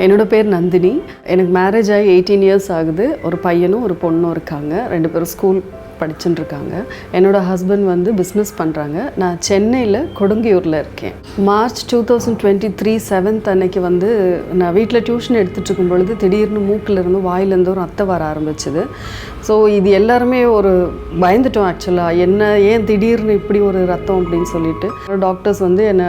என்னோட பேர் நந்தினி. எனக்கு மேரேஜ் ஆகி 18 இயர்ஸ் ஆகுது. ஒரு பையனும் ஒரு பொண்ணும் இருக்காங்க. 2 பேரும் ஸ்கூல் படிச்சுட்டு இருக்காங்க. என்னோடய ஹஸ்பண்ட் வந்து பிஸ்னஸ் பண்ணுறாங்க. நான் சென்னையில் கொடுங்கியூரில் இருக்கேன். மார்ச் 2023 7th அன்னைக்கு வந்து நான் வீட்டில் டியூஷன் எடுத்துகிட்டு இருக்கும் பொழுது திடீர்னு மூக்கிலேருந்து வாயிலேருந்து ஒரு ரத்தம் வர ஆரம்பிச்சுது. ஸோ இது எல்லாருமே ஒரு பயந்துட்டோம் ஆக்சுவலாக, என்ன ஏன் திடீர்னு இப்படி ஒரு ரத்தம் அப்படின்னு சொல்லிட்டு டாக்டர்ஸ் வந்து என்னை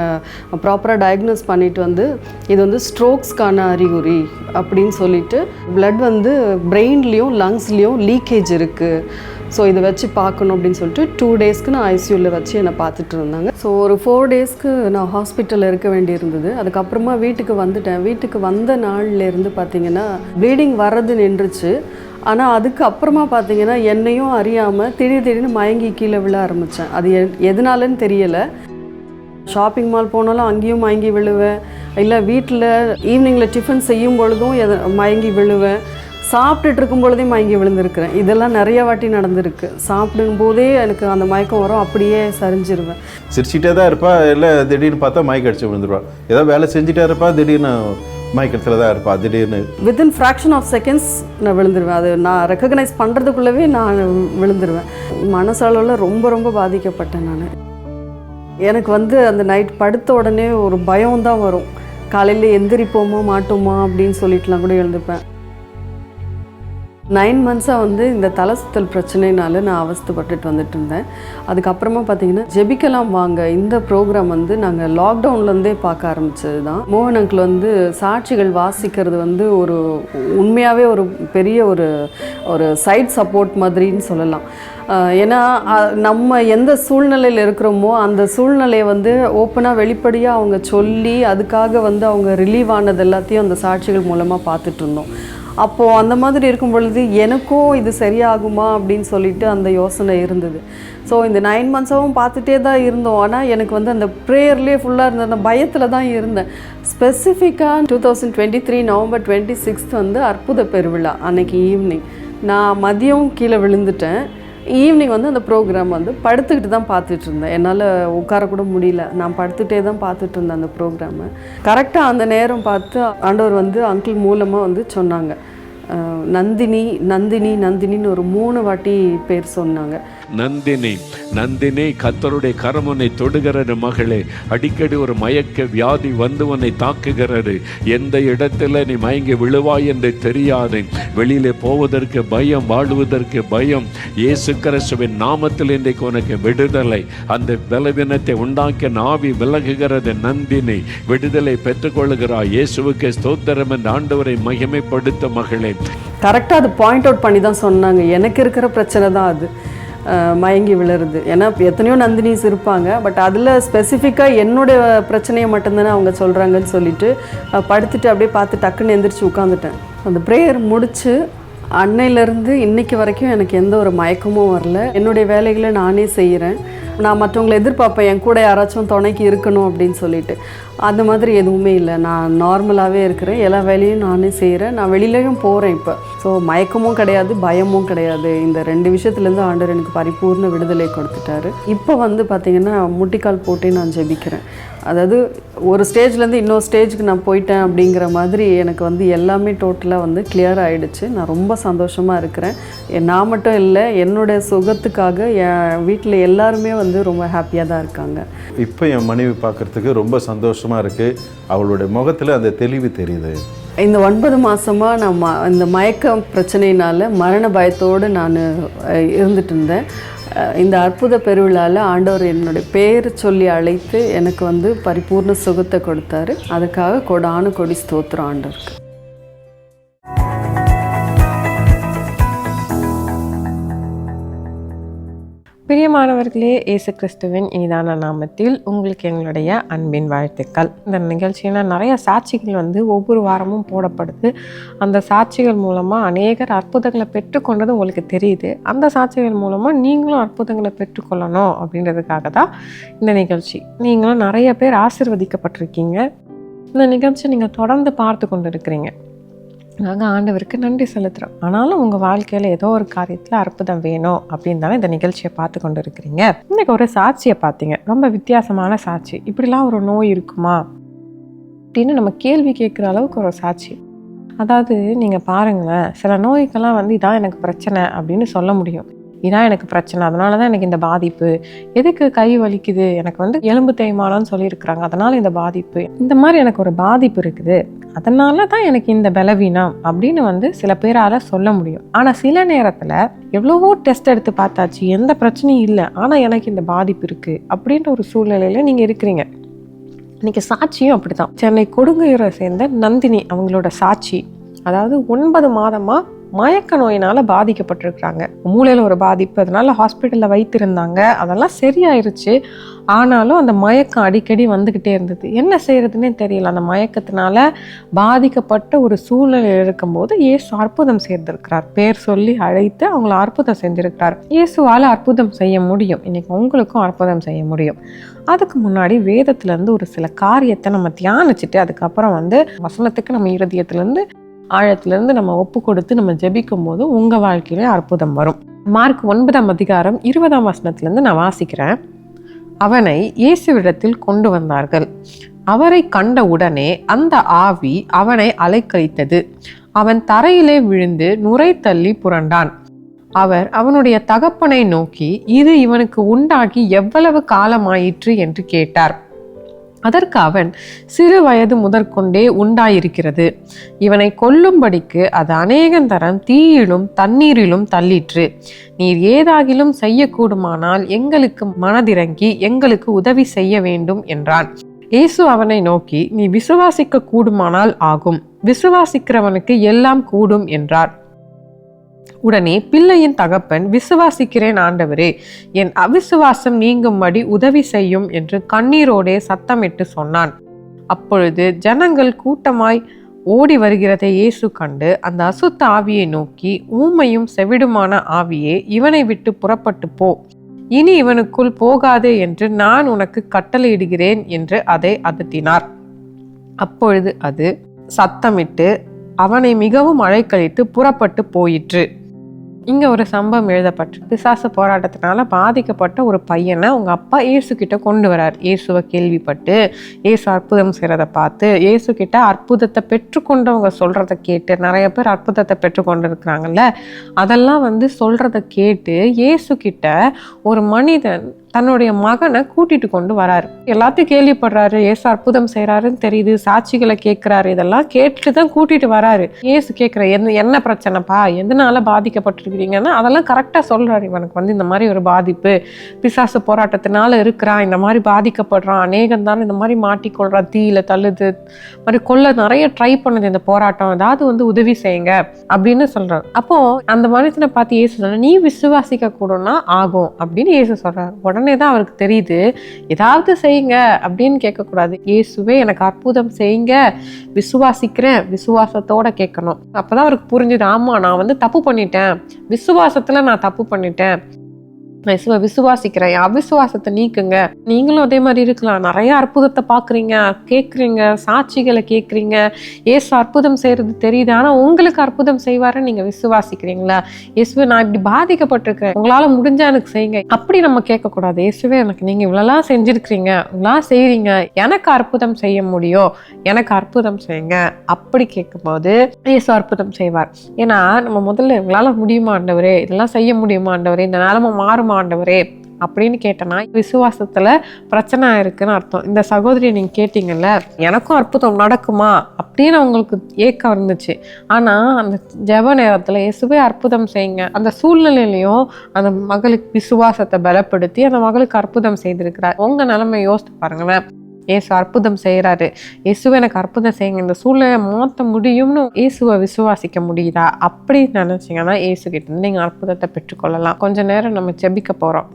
ப்ராப்பராக டயக்னோஸ் பண்ணிட்டு வந்து இது வந்து ஸ்ட்ரோக்ஸ்க்கான அறிகுறி அப்படின்னு சொல்லிட்டு பிளட் வந்து பிரெயின்லேயும் லங்ஸ்லேயும் லீக்கேஜ் இருக்குது, ஸோ இதை வச்சு பார்க்கணும் அப்படின்னு சொல்லிட்டு 2 டேஸ்க்கு நான் ஐசியூவில் வச்சு என்னை பார்த்துட்டு இருந்தாங்க. ஸோ ஒரு 4 டேஸ்க்கு நான் ஹாஸ்பிட்டலில் இருக்க வேண்டியிருந்தது. அதுக்கப்புறமா வீட்டுக்கு வந்துட்டேன். வீட்டுக்கு வந்த நாள்லேருந்து பார்த்திங்கன்னா ப்ளீடிங் வர்றது நின்றுச்சு. ஆனால் அதுக்கப்புறமா பார்த்திங்கன்னா என்னையும் அறியாமல் திடீர்னு மயங்கி கீழே விழ ஆரம்பித்தேன். அது எதனாலன்னு தெரியலை. ஷாப்பிங் மால் போனாலும் அங்கேயும் மயங்கி விழுவேன், இல்லை வீட்டில் ஈவினிங்கில் டிஃபன் செய்யும் பொழுதும் மயங்கி விழுவேன், சாப்பிட்டுட்டு இருக்கும் பொழுதே மயங்கி விழுந்திருக்கிறேன். இதெல்லாம் நிறைய வாட்டி நடந்திருக்கு. சாப்பிடும் போதே எனக்கு அந்த மயக்கம் வரும், அப்படியே சரிஞ்சிருவேன். சிரிச்சிட்டே தான் இருப்பா, இல்லை திடீர்னு பார்த்தா மயக்கம் அடிச்சு விழுந்துருவா. ஏதாவது வேலை செஞ்சுட்டே இருப்பா, திடீர்னு மயக்கத்தில் தான் இருப்பா. திடீர்னு வித்தின் ஃப்ராக்ஷன் ஆஃப் செகண்ட்ஸ் நான் விழுந்துருவேன். அது நான் ரெக்கக்னைஸ் பண்ணுறதுக்குள்ளவே நான் விழுந்துருவேன். மனசளவில் ரொம்ப ரொம்ப பாதிக்கப்பட்டேன் நான். எனக்கு வந்து அந்த நைட் படுத்த உடனே ஒரு பயம் தான் வரும். காலையில் எந்திரிப்போமா மாட்டோமா அப்படின்னு சொல்லிட்டுலாம் கூட எழுந்துப்பேன். 9 மந்த்ஸாக வந்து இந்த தலை சுத்தல் பிரச்சனைனால நான் அவஸ்தைப்பட்டுட்டு வந்துட்டு இருந்தேன். அதுக்கப்புறமா பார்த்தீங்கன்னா ஜெபிக்கலாம் வாங்க, இந்த ப்ரோக்ராம் வந்து நாங்கள் லாக்டவுன்லேருந்தே பார்க்க ஆரம்பித்தது தான். மோகன் அங்கிள் வந்து சாட்சிகள் வாசிக்கிறது வந்து ஒரு உண்மையாகவே ஒரு பெரிய ஒரு சைட் சப்போர்ட் மாதிரின்னு சொல்லலாம். ஏன்னா நம்ம எந்த சூழ்நிலையில் இருக்கிறோமோ அந்த சூழ்நிலையை வந்து ஓப்பனாக வெளிப்படையாக அவங்க சொல்லி அதுக்காக வந்து அவங்க ரிலீவ் ஆனது எல்லாத்தையும் அந்த சாட்சிகள் மூலமாக பார்த்துட்டு இருந்தோம். அப்போது அந்த மாதிரி இருக்கும் பொழுது எனக்கும் இது சரியாகுமா அப்படின்னு சொல்லிட்டு அந்த யோசனை இருந்தது. ஸோ இந்த 9 மந்த்ஸாகவும் பார்த்துட்டே தான் இருந்தோம். ஆனால் எனக்கு வந்து அந்த ப்ரேயர்லேயே ஃபுல்லாக இருந்த அந்த பயத்தில் தான் இருந்தேன். ஸ்பெசிஃபிக்காக 2023 நவம்பர் 26 வந்து அற்புத பெருவிழா அன்னைக்கு ஈவினிங் நான் மதியம் கீழே விழுந்துட்டேன். ஈவினிங் வந்து அந்த ப்ரோக்ராம் வந்து படுத்துக்கிட்டு தான் பார்த்துட்டு இருந்தேன். என்னால் உட்காரக்கூட முடியல, நான் படுத்துகிட்டே தான் பார்த்துட்டு இருந்தேன் அந்த ப்ரோக்ராமை. கரெக்டாக அந்த நேரம் பார்த்து ஆண்டவர் வந்து அங்கிள் மூலமாக வந்து சொன்னாங்க, நந்தினி நந்தினி நந்தினின்னு ஒரு 3 வாட்டி பேர் சொன்னாங்க. நந்தினி நந்தினி, கர்த்தருடைய கரம் உன்னை தொடுகிறது மகளே. அடிக்கடி ஒரு மயக்க வியாதி வந்து உன்னை தாக்குகிறது. எந்த இடத்துல நீ மயங்கி விழுவாய் என்று தெரியாது. வெளியிலே போவதற்கு பயம், வாழ்வதற்கு பயம். இயேசு கிறிஸ்துவின் நாமத்தில் இன்றைக்கு உனக்கு விடுதலை. அந்த பலவீனத்தை உண்டாக்கிய ஆவி விலகுகிறது. நந்தினி விடுதலை பெற்றுக்கொள்கிறாய். இயேசுவுக்கு ஸ்தோத்திரம் என்று ஆண்டவரை மகிமைப்படுத்த மகளே. கரெக்டாக அது பாயிண்ட் அவுட் பண்ணி தான் சொன்னாங்க. எனக்கு இருக்கிற பிரச்சனை தான் அது, மயங்கி விழுறது. ஏன்னா எத்தனையோ நந்தினிஸ் இருப்பாங்க, பட் அதில் ஸ்பெசிஃபிக்காக என்னுடைய பிரச்சனையை மட்டும்தானே அவங்க சொல்கிறாங்கன்னு சொல்லிட்டு படுத்துட்டு அப்படியே பார்த்து டக்குன்னு எந்திரிச்சு உட்காந்துட்டேன். அந்த ப்ரேயர் முடித்து அன்னையிலேருந்து இன்றைக்கி வரைக்கும் எனக்கு எந்த ஒரு மயக்கமும் வரல. என்னுடைய வேலைகளை நானே செய்கிறேன். நான் மற்றவங்களை எதிர்பார்ப்பேன் என் கூட யாராச்சும் துணைக்கு இருக்கணும் அப்படின்னு சொல்லிட்டு. அந்த மாதிரி எதுவுமே இல்லை. நான் நார்மலாகவே இருக்கிறேன். எல்லா வேலையும் நானே செய்கிறேன். நான் வெளியிலையும் போகிறேன் இப்போ. ஸோ மயக்கமும் கிடையாது, பயமும் கிடையாது. இந்த 2 விஷயத்துலேருந்து ஆண்டவர் எனக்கு பரிபூர்ண விடுதலை கொடுத்துட்டாரு. இப்போ வந்து பார்த்திங்கன்னா முட்டிக்கால் போட்டே நான் ஜெபிக்கிறேன். அதாவது ஒரு ஸ்டேஜ்லேருந்து இன்னொரு ஸ்டேஜுக்கு நான் போயிட்டேன் அப்படிங்கிற மாதிரி எனக்கு வந்து எல்லாமே டோட்டலாக வந்து கிளியர் ஆகிடுச்சு. நான் ரொம்ப சந்தோஷமாக இருக்கிறேன். நான் மட்டும் இல்லை, என்னோடய சுகத்துக்காக என் வீட்டில் எல்லாருமே வந்து ரொம்ப ஹாப்பியாக தான் இருக்காங்க. இப்போ என் மனைவி பார்க்குறதுக்கு ரொம்ப சந்தோஷமாக இருக்குது. அவளுடைய முகத்தில் அந்த தெளிவு தெரியுது. இந்த 9 மாதமாக நான் இந்த மயக்க பிரச்சனையினால் மரண பயத்தோடு நான் இருந்துட்டு இருந்தேன். இந்த அற்புத பெருவிழாவில் ஆண்டவர் என்னுடைய பேர் சொல்லி அழைத்து எனக்கு வந்து பரிபூர்ண சுகத்தை கொடுத்தாரு. அதுக்காக கொடானு கொடி ஸ்தோத்திரம் ஆண்டவருக்கு. பிரியமானவர்களே, இயேசு கிறிஸ்துவின் இனிதான நாமத்தில் உங்களுக்கு எங்களுடைய அன்பின் வாழ்த்துக்கள். இந்த நிகழ்ச்சியில் நிறைய சாட்சிகள் வந்து ஒவ்வொரு வாரமும் போடப்படுது. அந்த சாட்சிகள் மூலமாக அநேகர் அற்புதங்களை பெற்றுக்கொண்டது உங்களுக்கு தெரியுது. அந்த சாட்சிகள் மூலமாக நீங்களும் அற்புதங்களை பெற்றுக்கொள்ளணும் அப்படின்றதுக்காக தான் இந்த நிகழ்ச்சி. நீங்களும் நிறைய பேர் ஆசீர்வதிக்கப்பட்டிருக்கீங்க. இந்த நிகழ்ச்சி நீங்கள் தொடர்ந்து பார்த்து கொண்டு இருக்கிறீங்க. நாங்கள் ஆண்டவருக்கு நன்றி செலுத்துகிறோம். ஆனாலும் உங்கள் வாழ்க்கையில் ஏதோ ஒரு காரியத்தில் அற்புதம் வேணும் அப்படின்னு தானே இந்த நிகழ்ச்சியை பார்த்து கொண்டு இருக்கிறீங்க. இன்றைக்கி ஒரு சாட்சியை பார்த்தீங்க, ரொம்ப வித்தியாசமான சாட்சி. இப்படிலாம் ஒரு நோய் இருக்குமா, அப்படின்னு நம்ம கேள்வி கேட்குற அளவுக்கு ஒரு சாட்சி. அதாவது நீங்கள் பாருங்களேன், சில நோய்க்கெல்லாம் வந்து இதான் எனக்கு பிரச்சனை அப்படின்னு சொல்ல முடியும். இதான் எனக்கு பிரச்சனை, அதனால தான் எனக்கு இந்த பாதிப்பு. எதுக்கு கை வலிக்குது, எனக்கு வந்து எலும்பு தேய்மானம்னு சொல்லியிருக்கிறாங்க, அதனால் இந்த பாதிப்பு. இந்த மாதிரி எனக்கு ஒரு பாதிப்பு இருக்குது, அதனால தான் எனக்கு இந்த பலவீனம் அப்படின்னு வந்து சில பேரால் சொல்ல முடியும். ஆனால் சில நேரத்தில் எவ்வளவோ டெஸ்ட் எடுத்து பார்த்தாச்சு, எந்த பிரச்சனையும் இல்லை, ஆனால் எனக்கு இந்த பாதிப்பு இருக்குது அப்படின்ற ஒரு சூழ்நிலையில் நீங்கள் இருக்கிறீங்க. இன்னைக்கு சாட்சியும் அப்படிதான். சென்னை கொடுங்கையூரை சேர்ந்த நந்தினி அவங்களோட சாட்சி, அதாவது 9 மாதமாக மயக்க நோயினால் பாதிக்கப்பட்டிருக்கிறாங்க. மூளையில் ஒரு பாதிப்பு, அதனால ஹாஸ்பிட்டலில் வைத்திருந்தாங்க, அதெல்லாம் சரியாயிருச்சு. ஆனாலும் அந்த மயக்கம் அடிக்கடி வந்துக்கிட்டே இருந்தது. என்ன செய்யறதுன்னே தெரியல. அந்த மயக்கத்தினால பாதிக்கப்பட்ட ஒரு சூழ்நிலையில் இருக்கும்போது இயேசு அற்புதம் செய்திருக்கிறார். பேர் சொல்லி அழைத்து அவங்கள அற்புதம் செஞ்சிருக்கிறார். இயேசுவால் அற்புதம் செய்ய முடியும். இன்னைக்கு உங்களுக்கும் அற்புதம் செய்ய முடியும். அதுக்கு முன்னாடி வேதத்திலேருந்து ஒரு சில காரியத்தை நம்ம தியானிச்சுட்டு அதுக்கப்புறம் வந்து வசனத்துக்கு நம்ம இருதயத்திலேருந்து ஆழத்திலிருந்து நம்ம ஒப்பு கொடுத்து நம்ம ஜெபிக்கும் போது உங்க வாழ்க்கையில அற்புதம் வரும். மார்க் 9ஆம் அதிகாரம் 20ஆம் வசனத்திலிருந்து நான் வாசிக்கிறேன். அவனை இயேசுவிடத்தில் கொண்டு வந்தார்கள். அவரை கண்ட உடனே அந்த ஆவி அவனை அலைக்கழித்தது. அவன் தரையிலே விழுந்து நுரை தள்ளி புரண்டான். அவர் அவனுடைய தகப்பனை நோக்கி, இது இவனுக்கு உண்டாகி எவ்வளவு காலமாயிற்று என்று கேட்டார். அதற்கு அவன், சிறு வயது முதற்கொண்டே உண்டாயிருக்கிறது. இவனை கொல்லும்படிக்கு அது அநேகந்தரம் தீயிலும் தண்ணீரிலும் தள்ளிற்று. நீர் ஏதாகிலும் செய்யக்கூடுமானால் எங்களுக்கு மனதிறங்கி எங்களுக்கு உதவி செய்ய வேண்டும் என்றான். இயேசு அவனை நோக்கி, நீ விசுவாசிக்க கூடுமானால் ஆகும், விசுவாசிக்கிறவனுக்கு எல்லாம் கூடும் என்றார். உடனே பிள்ளையின் தகப்பன், விசுவாசிக்கிறேன் ஆண்டவரே, என் அவிசுவாசம் நீங்கும்படி உதவி செய்யும் என்று கண்ணீரோடே சத்தமிட்டு சொன்னான். அப்பொழுது ஜனங்கள் கூட்டமாய் ஓடி வருகிறதை இயேசு கண்டு அந்த அசுத்த ஆவியை நோக்கி, ஊமையும் செவிடுமான ஆவியே, இவனை விட்டு புறப்பட்டு போ, இனி இவனுக்குள் போகாதே என்று நான் உனக்கு கட்டளையிடுகிறேன் என்று அதை அதட்டினார். அப்பொழுது அது சத்தமிட்டு அவனை மிகவும் அலைக்கழித்து புறப்பட்டு போயிற்று. இங்க ஒரு சம்பவம் எழுதப்பட்டு, பிசாசு போராட்டத்தினால பாதிக்கப்பட்ட ஒரு பையனை உங்க அப்பா இயேசு கிட்ட கொண்டு வரார். இயேசுவை கேள்விப்பட்டு இயேசு அற்புதம் செய்யறதை பார்த்து இயேசு கிட்ட அற்புதத்தை பெற்றுக்கொண்டவங்க சொல்றதை கேட்டு, நிறைய பேர் அற்புதத்தை பெற்றுக்கொண்டு இருக்கிறாங்கல்ல, அதெல்லாம் வந்து சொல்றதை கேட்டு இயேசு கிட்ட ஒரு மனிதன் தன்னுடைய மகனை கூட்டிட்டு கொண்டு வராரு. எல்லாத்தையும் கேள்விப்படுறாரு, இயேசு அற்புதம் செய்யறாருன்னு தெரியுது, சாட்சிகளை கேட்கிறாரு, இதெல்லாம் கேட்டுட்டு தான் கூட்டிட்டு வராரு. இயேசு கேட்கிற என்ன பிரச்சனைப்பா, எதனால பாதிக்கப்பட்டிருக்கிறீங்கன்னா அதெல்லாம் கரெக்டா சொல்றாரு. இவனுக்கு வந்து இந்த மாதிரி ஒரு பாதிப்பு, பிசாசு போராட்டத்தினால இருக்கிறான், இந்த மாதிரி பாதிக்கப்படுறான், அநேகம் தான் இந்த மாதிரி மாட்டிக்கொள்றான், தீயில தள்ளுது, மாதிரி கொல்ல நிறைய ட்ரை பண்ணுது இந்த போராட்டம், ஏதாவது வந்து உதவி செய்யுங்க அப்படின்னு சொல்றாரு. அப்போ அந்த மனுஷனை பார்த்து இயேசு சொல்ற, நீ விசுவாசிக்க கூடனா ஆகும் அப்படின்னு இயேசு சொல்றாரு. உடனே தான் அவருக்கு தெரியுது, ஏதாவது செய்யுங்க அப்படின்னு கேட்கக்கூடாது. இயேசுவே எனக்கு அற்புதம் செய்யுங்க, விசுவாசிக்கிறேன், விசுவாசத்தோட கேட்கணும். அப்பதான் அவருக்கு புரிஞ்சுது, ஆமா நான் வந்து தப்பு பண்ணிட்டேன், விசுவாசத்துல நான் தப்பு பண்ணிட்டேன், நான் விசுவாசிக்கிறேன், என் அவிசுவாசத்தை நீக்குங்க. நீங்களும் அதே மாதிரி இருக்கலாம், நிறைய அற்புதத்தை பாக்குறீங்க, கேட்குறீங்க, சாட்சிகளை கேட்குறீங்க, இயேசு அற்புதம் செய்யறது தெரியுது, ஆனா உங்களுக்கு அற்புதம் செய்வாருன்னு நீங்க விசுவாசிக்கிறீங்களா? இயேசுவே நான் இப்படி பாதிக்கப்பட்டிருக்கிறேன், உங்களால முடிஞ்சா எனக்கு செய்யுங்க அப்படி நம்ம கேட்கக்கூடாது. இயேசுவே எனக்கு நீங்க இவ்வளவுலாம் செஞ்சிருக்கிறீங்க, இவ்வளவு செய்றீங்க, எனக்கு அற்புதம் செய்ய முடியும், எனக்கு அற்புதம் செய்யுங்க அப்படி கேட்கும்போது இயேசு அற்புதம் செய்வார். ஏன்னா நம்ம முதல்ல உங்களால முடியுமா ஆண்டவரே, இதெல்லாம் செய்ய முடியுமா ஆண்டவரே, இந்த நிலைமை மாறுமா ஆண்டவரே அப்படின்னு கேட்டனா விசுவாசத்துல பிரச்சனை இருக்குன்னு அர்த்தம். இந்த சகோதரியை நீங்க கேட்டீங்கல்ல, எனக்கும் அற்புதம் நடக்குமா அப்படின்னு அவங்களுக்கு ஏக்கம் இருந்துச்சு. ஆனா அந்த ஜெப நேரத்துல இயேசுவே அற்புதம் செய்யுங்க, அந்த சூழ்நிலையிலையும் அந்த மகளுக்கு விசுவாசத்தை பலப்படுத்தி அந்த மகளுக்கு அற்புதம் செய்திருக்கிறார். உங்க நிலைமை யோசித்து பாருங்களேன். இயேசு அற்புதம் செய்யறாரு, இயேசுவை எனக்கு அற்புதம் செய்யுங்க, இந்த சூழ்நிலையை மாற்ற முடியும்னு இயேசுவை விசுவாசிக்க முடியுதா அப்படி நினைச்சீங்கன்னா இயேசு கிட்ட இருந்து நீங்க அற்புதத்தை பெற்றுக்கொள்ளலாம். கொஞ்ச நேரம் நம்ம ஜெபிக்க போறோம்.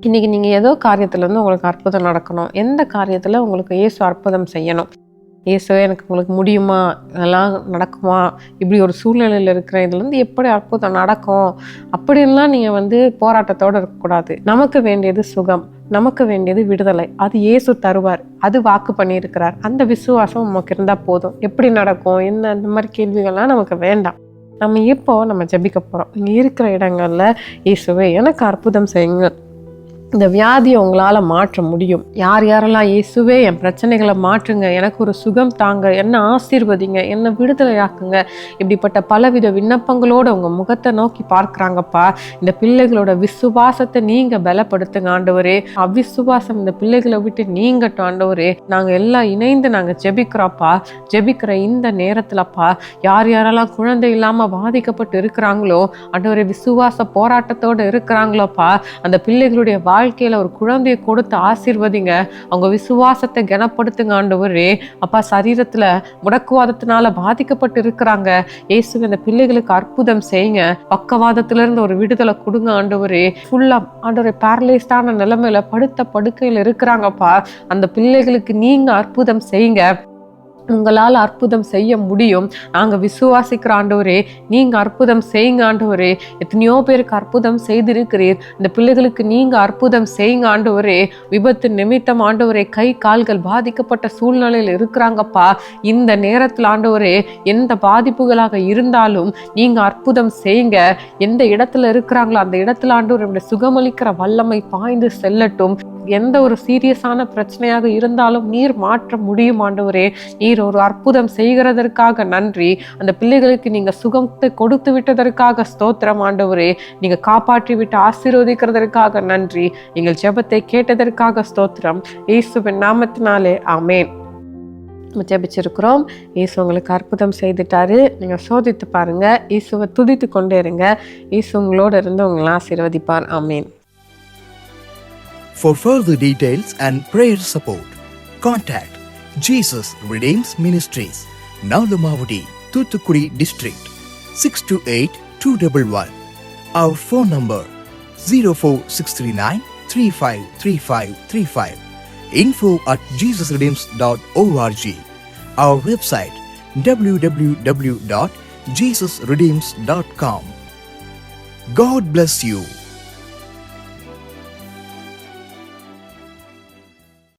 இன்னைக்கு நீங்க ஏதோ காரியத்துல இருந்து உங்களுக்கு அற்புதம் நடக்கணும், எந்த காரியத்துல உங்களுக்கு இயேசு அற்புதம் செய்யணும், இயேசுவே எனக்கு உங்களுக்கு முடியுமா, இதெல்லாம் நடக்குமா, இப்படி ஒரு சூழ்நிலையில் இருக்கிற இதுலேருந்து எப்படி அற்புதம் நடக்கும் அப்படின்லாம் நீங்கள் வந்து போராட்டத்தோடு இருக்கக்கூடாது. நமக்கு வேண்டியது சுகம், நமக்கு வேண்டியது விடுதலை, அது இயேசு தருவார், அது வாக்கு பண்ணியிருக்கிறார். அந்த விசுவாசம் நமக்கு இருந்தால் போதும். எப்படி நடக்கும் என்ன இந்த மாதிரி கேள்விகள்லாம் நமக்கு வேண்டாம். நம்ம ஜெபிக்க போகிறோம். இங்கே இருக்கிற இடங்களில் இயேசுவே எனக்கு அற்புதம் செய்யுங்க, இந்த வியாதியை உங்களால் மாற்ற முடியும். யார் யாரெல்லாம் இயேசுவே என் பிரச்சனைகளை மாற்றுங்க, எனக்கு ஒரு சுகம் தாங்க, என்னை ஆசீர்வதிங்க, என்னை விடுதலையாக்குங்க, இப்படிப்பட்ட பலவித விண்ணப்பங்களோட உங்கள் முகத்தை நோக்கி பார்க்குறாங்கப்பா. இந்த பிள்ளைகளோட விசுவாசத்தை நீங்கள் பலப்படுத்துங்க ஆண்டவரே. அவ்விசுவாசம் இந்த பிள்ளைகளை விட்டு நீங்கட்டும் ஆண்டவரே. நாங்கள் எல்லாம் இணைந்து நாங்கள் ஜெபிக்கிறோப்பா. ஜெபிக்கிற இந்த நேரத்தில்ப்பா யார் யாரெல்லாம் குழந்தை இல்லாமல் பாதிக்கப்பட்டு இருக்கிறாங்களோ ஆண்டவரே, விசுவாச போராட்டத்தோடு இருக்கிறாங்களோப்பா, அந்த பிள்ளைகளுடைய வாழ்க்கையில ஒரு குழந்தையை கொடுத்து ஆசீர்வதிங்க. அவங்க விசுவாசத்தை கனப்படுத்துங்க ஆண்டவரே. அப்பா, சரீரத்துல முடக்குவாதத்தினால பாதிக்கப்பட்டு இருக்கிறாங்க, இயேசு இந்த பிள்ளைகளுக்கு அற்புதம் செய்யுங்க. பக்கவாதத்துல இருந்து ஒரு விடுதலை கொடுங்க ஆண்டவரே. ஃபுல்லா ஆண்டவரே பேரலைஸ்டான நிலைமையில படுத்த படுக்கையில இருக்கிறாங்கப்பா, அந்த பிள்ளைகளுக்கு நீங்க அற்புதம் செய்யுங்க. உங்களால் அற்புதம் செய்ய முடியும். நாங்கள் விசுவாசிக்கிற ஆண்டவரே, நீங்கள் அற்புதம் செய்யுங்க ஆண்டவரே. எத்தனையோ பேருக்கு அற்புதம் செய்திருக்கிறீர். இந்த பிள்ளைகளுக்கு நீங்கள் அற்புதம் செய்யுங்க ஆண்டவரே. விபத்து நிமித்தம் ஆண்டவரே கை கால்கள் பாதிக்கப்பட்ட சூழ்நிலையில் இருக்கிறாங்கப்பா. இந்த நேரத்தில் ஆண்டவரே, எந்த பாதிப்புகளாக இருந்தாலும் நீங்கள் அற்புதம் செய்யுங்க. எந்த இடத்துல இருக்கிறாங்களோ அந்த இடத்துல ஆண்டவரே சுகமளிக்கிற வல்லமை பாய்ந்து செல்லட்டும். எந்த ஒரு சீரியஸான பிரச்சனையாக இருந்தாலும் நீர் மாற்ற முடியும் ஆண்டவரே. நீர் ஒரு அற்புதம் செய்கிறதற்காக நன்றி. அந்த பிள்ளைகளுக்கு நீங்க சுகத்தை கொடுத்து விட்டதற்காக ஸ்தோத்திரம் ஆண்டவரே. நீங்க காப்பாற்றி விட்டு ஆசீர்வதிக்கிறதற்காக நன்றி. எங்கள் ஜெபத்தை கேட்டதற்காக ஸ்தோத்திரம். இயேசுவின் நாமத்தினாலே ஆமென். ஜெபிச்சிருக்கிறோம். இயேசு உங்களுக்கு அற்புதம் செய்துட்டாரு. நீங்க சோதித்து பாருங்க. இயேசுவை துதித்து கொண்டே இருங்க. இயேசு உங்களோட இருந்து உங்களை ஆசீர்வதிப்பார். ஆமென். For further details and prayer support, contact Jesus Redeems Ministries, Nalumavudi, Thuthukudi District, 628-211. Our phone number 04639 353535. info@jesusredeems.org. Our website www.jesusredeems.com. God bless you.